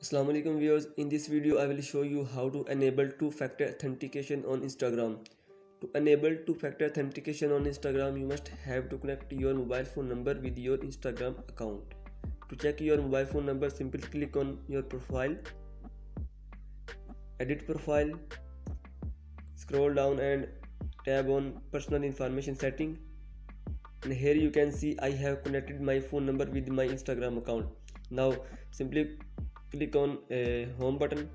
Assalamu alaikum viewers. In this video I will show you how to enable two-factor authentication on Instagram. To enable two-factor authentication on Instagram, you must have to connect your mobile phone number with your Instagram account. To check your mobile phone number, simply click on your profile, edit profile, scroll down and tab on personal information setting, and here you can see I have connected my phone number with my Instagram account. Now simply click on home button,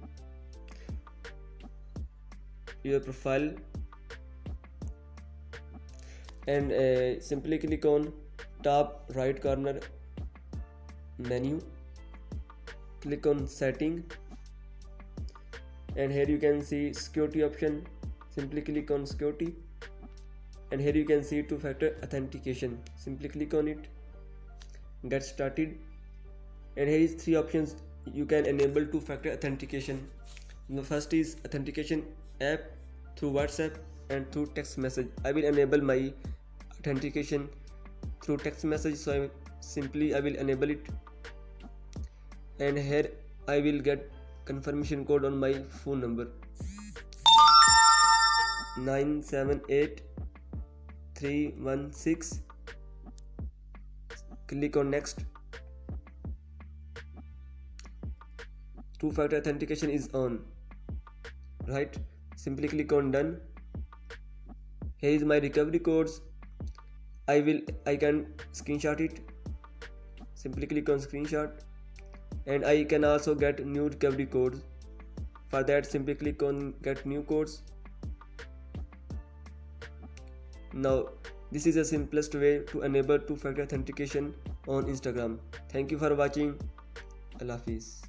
your profile, and simply click on top right corner menu, click on setting, and here you can see security option. Simply click on security, and here you can see two-factor authentication. Simply click on it, get started, and here is three options you can enable two-factor authentication. The first is authentication app through WhatsApp and through text message. I will enable my authentication through text message, so I will enable it, and here I will get confirmation code on my phone number 978316. Click on next. Two-factor authentication is on, right? Simply click on done. Here is my recovery codes. I can screenshot it. Simply click on screenshot, and I can also get new recovery codes. For that, simply click on get new codes. Now this is the simplest way to enable two-factor authentication on Instagram. Thank you for watching. Allah Hafiz.